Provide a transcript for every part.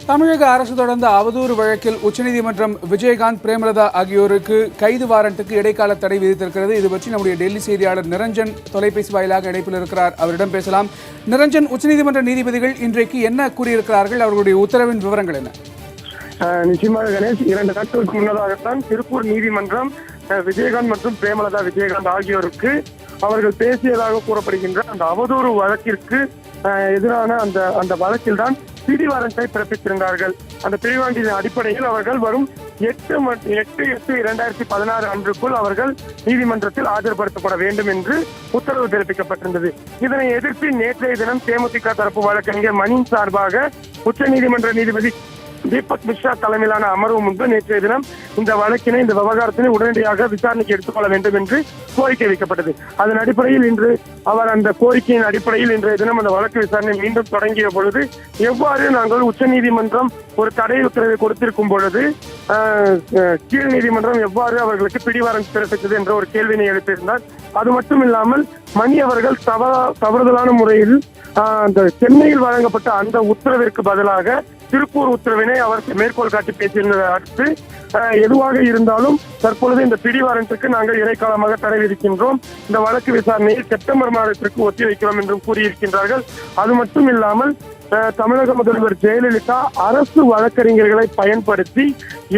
தமிழக அரசு தொடர்ந்த அவதூறு வழக்கில் உச்சநீதிமன்றம் விஜயகாந்த், பிரேமலதா ஆகியோருக்கு கைது வாரண்ட்டுக்கு இடைக்கால தடை விதித்திருக்கிறது. இது பற்றி நம்முடைய டெல்லி செய்தியாளர் நிரஞ்சன் தொலைபேசி வாயிலாக இணைப்பில் இருக்கிறார். அவரிடம் பேசலாம். நிரஞ்சன், உச்சநீதிமன்ற நீதிபதிகள் இன்றைக்கு என்ன கூறியிருக்கிறார்கள்? அவர்களுடைய உத்தரவின் விவரங்கள் என்ன? நிச்சயமாக கணேஷ், 2 நாட்களுக்கு முன்னதாகத்தான் திருப்பூர் நீதிமன்றம் விஜயகாந்த் மற்றும் பிரேமலதா விஜயகாந்த் ஆகியோருக்கு அவர்கள் பேசியதாக கூறப்படுகின்ற அந்த அவதூறு வழக்கிற்கு எதிரான அந்த வழக்கில் தான் பிடி வாரண்டை பிறப்பித்திருந்தார்கள். அந்த பிடி வாரண்டின் அடிப்படையில் அவர்கள் வரும் 8/8/2016 அன்றுக்குள் அவர்கள் நீதிமன்றத்தில் ஆஜர்படுத்தப்பட வேண்டும் என்று உத்தரவு பிறப்பிக்கப்பட்டிருந்தது. இதனை எதிர்த்து நேற்றைய தினம் தேமுதிக தரப்பு வழக்கறிஞர் மணியின் சார்பாக உச்சநீதிமன்ற நீதிபதி தீபக் மிஸ்ரா தலைமையிலான அமர்வு முன்பு நேற்றைய தினம் இந்த வழக்கினை, இந்த விவகாரத்தினை உடனடியாக விசாரணைக்கு எடுத்துக்கொள்ள வேண்டும் என்று கோரிக்கை வைக்கப்பட்டது. அதன் அடிப்படையில் இன்று அவர் அந்த கோரிக்கையின் அடிப்படையில் இன்றைய தினம் அந்த வழக்கு விசாரணை மீண்டும் தொடங்கிய பொழுது, எவ்வாறு நாங்கள் உச்சநீதிமன்றம் ஒரு தடை உத்தரவை கொடுத்திருக்கும் பொழுது கீழ் நீதிமன்றம் எவ்வாறு அவர்களுக்கு பிடிவாரண்ட் பிறப்பித்தது என்ற ஒரு கேள்வியை எழுப்பியிருந்தார். அது மட்டும் இல்லாமல் மணி அவர்கள் தவறுதலான முறையில் அந்த சென்னையில் வழங்கப்பட்ட அந்த உத்தரவிற்கு பதிலாக திருப்பூர் உத்தரவினை அவர் மேற்கோள் காட்டி பேசியிருந்ததை அடுத்து, எதுவாக இருந்தாலும் தற்பொழுது இந்த பிடி வாரண்ட்டுக்கு நாங்கள் இடைக்காலமாக தடை விதிக்கின்றோம், இந்த வழக்கு விசாரணையை செப்டம்பர் மாதத்திற்கு ஒத்திவைக்கிறோம் என்றும் கூறியிருக்கின்றார்கள். அது மட்டும் இல்லாமல் தமிழக முதல்வர் ஜெயலலிதா அரசு வழக்கறிஞர்களை பயன்படுத்தி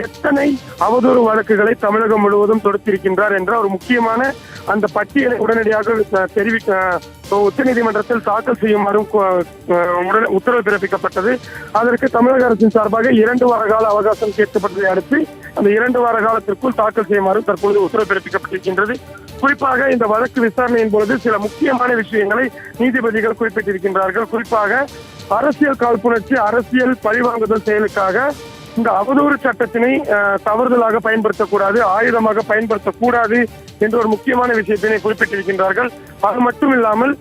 எத்தனை அவதூறு வழக்குகளை தமிழகம் முழுவதும் தொடுத்திருக்கின்றார் என்ற ஒரு முக்கியமான அந்த பட்டியலை உடனடியாக உச்சநீதிமன்றத்தில் தாக்கல் செய்யுமாறும் உத்தரவு பிறப்பிக்கப்பட்டது. அதற்கு தமிழக அரசின் சார்பாக 2 வார கால அவகாசம் கேட்கப்பட்டதை அடுத்து அந்த 2 வார காலத்திற்குள் தாக்கல் செய்யுமாறு தற்பொழுது உத்தரவு பிறப்பிக்கப்பட்டிருக்கின்றது. குறிப்பாக இந்த வழக்கு விசாரணையின் பொழுது சில முக்கியமான விஷயங்களை நீதிபதிகள் குறிப்பிட்டிருக்கின்றார்கள். குறிப்பாக அரசியல் காழ்ப்புணர்ச்சி, அரசியல் பழிவாங்குதல் செயலுக்காக இந்த அவதூறு சட்டத்தினை தவறுதலாக பயன்படுத்தக்கூடாது, ஆயுதமாக பயன்படுத்தக்கூடாது என்ற ஒரு முக்கியமான விஷயத்தினை குறிப்பிட்டிருக்கின்றார்கள். அது மட்டும் இல்லாமல்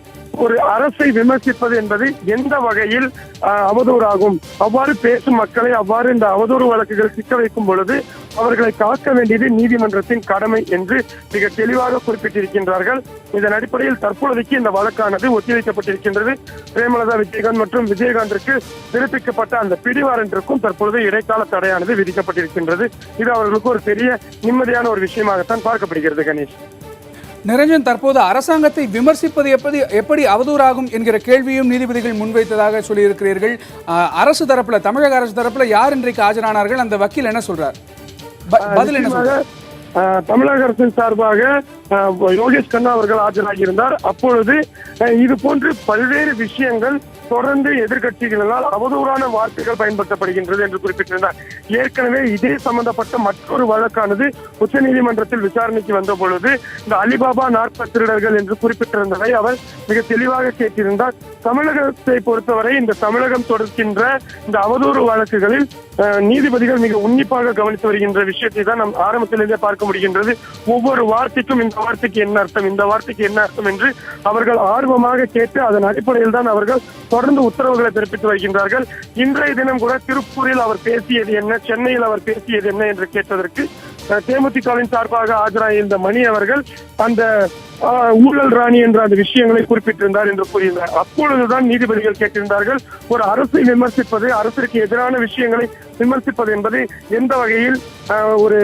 ஒரு அரசை விமர்சிப்பது என்பது எந்த வகையில் அவதூறாகும், அவ்வாறு பேசும் மக்களை அவ்வாறு இந்த அவதூறு வழக்குகள் சிக்க வைக்கும் பொழுது அவர்களை காக்க வேண்டியது நீதிமன்றத்தின் கடமை என்று மிக தெளிவாக குறிப்பிட்டிருக்கின்றார்கள். இதன் அடிப்படையில் தற்பொழுதைக்கு இந்த வழக்கானது ஒத்திவைக்கப்பட்டிருக்கின்றது. பிரேமலதா விஜயகாந்த் மற்றும் விஜயகாந்திற்கு பிறப்பிக்கப்பட்ட அந்த பிடி வாரண்டிற்கும் தற்பொழுது இடைக்கால தடையானது விதிக்கப்பட்டிருக்கின்றது. இது அவர்களுக்கு ஒரு பெரிய நிம்மதியான ஒரு விஷயமாகத்தான் பார்க்கப்படுகிறது. கணேஷ், நிரஞ்சன், தற்போது அரசாங்கத்தை விமர்சிப்பது எப்படி அவதூறாகும் என்கிற கேள்வியும் நீதிபதிகள் முன்வைத்ததாக சொல்லியிருக்கிறீர்கள். அரசு தரப்புல, தமிழக அரசு தரப்புல யார் இன்றைக்கு ஆஜரானார்கள்? அந்த வக்கீல் என்ன சொல்றார்? பதில் என்ன சொல்றார்? தமிழக அரசின் சார்பாக யோகேஷ் கண்ணா அவர்கள் ஆஜராகி இருந்தார். அப்பொழுது இது போன்று பல்வேறு விஷயங்கள் தொடர்ந்து எதிர்கட்சிகளால் அவதூறான வார்த்தைகள் பயன்படுத்தப்படுகின்றது என்று குறிப்பிட்டிருந்தார். ஏற்கனவே இதே சம்பந்தப்பட்ட மற்றொரு வழக்கானது உச்சநீதிமன்றத்தில் விசாரணைக்கு வந்த பொழுது இந்த அலிபாபா நாற்பது திருடர்கள் என்று குறிப்பிட்டிருந்ததை அவர் மிக தெளிவாக கேட்டிருந்தார். தமிழகத்தை பொறுத்தவரை இந்த தமிழகம் தொடர்கின்ற இந்த அவதூறு வழக்குகளில் நீதிபதிகள் மிக உன்னிப்பாக கவனித்து வருகின்ற விஷயத்தை தான் நாம் ஆரம்பத்திலிருந்தே பார்க்க முடிகின்றது. ஒவ்வொரு வார்த்தைக்கும் இந்த வார்த்தைக்கு என்ன அர்த்தம், இந்த வார்த்தைக்கு என்ன அர்த்தம் என்று அவர்கள் ஆர்வமாக கேட்டு அதன் அடிப்படையில் தான் அவர்கள் தொடர்ந்து உத்தரவுகளை பிறப்பித்து வருகின்றார்கள். இன்றைய தினம் கூட திருப்பூரில் அவர் பேசியது என்ன, சென்னையில் அவர் பேசியது என்ன என்று கேட்டதற்கு தேமுதிகவின் சார்பாக ஆஜராகியிருந்த மணி அவர்கள் அந்த ஊழல் ராணி என்ற அந்த விஷயங்களை குறிப்பிட்டிருந்தார் என்று கூறியிருந்தார். அப்பொழுதுதான் நீதிபதிகள் கேட்டிருந்தார்கள், ஒரு அரசை விமர்சிப்பது, அரசிற்கு எதிரான விஷயங்களை விமர்சிப்பது என்பது எந்த வகையில் ஒரு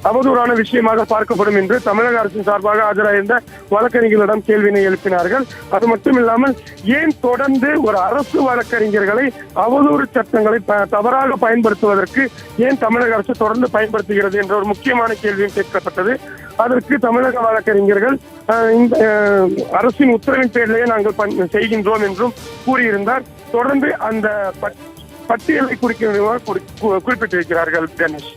அவதூறான விஷயமாக பார்க்கப்படும் என்று தமிழக அரசின் சார்பாக ஆஜராயிருந்த வழக்கறிஞர்களிடம் கேள்வினை எழுப்பினார்கள். அது மட்டும் இல்லாமல் ஏன் தொடர்ந்து ஒரு அரசு வழக்கறிஞர்களை அவதூறு சட்டங்களை தவறாக பயன்படுத்துவதற்கு ஏன் தமிழக அரசு தொடர்ந்து பயன்படுத்துகிறது என்ற ஒரு முக்கியமான கேள்வியும் கேட்கப்பட்டது. அதற்கு தமிழக வழக்கறிஞர்கள் இந்த அரசின் உத்தரவின் பேரிலேயே நாங்கள் செய்கின்றோம் என்றும் கூறியிருந்தார். தொடர்ந்து அந்த பட்டியலை குறிப்பிட்டிருக்கிறார்கள். கணேஷ்.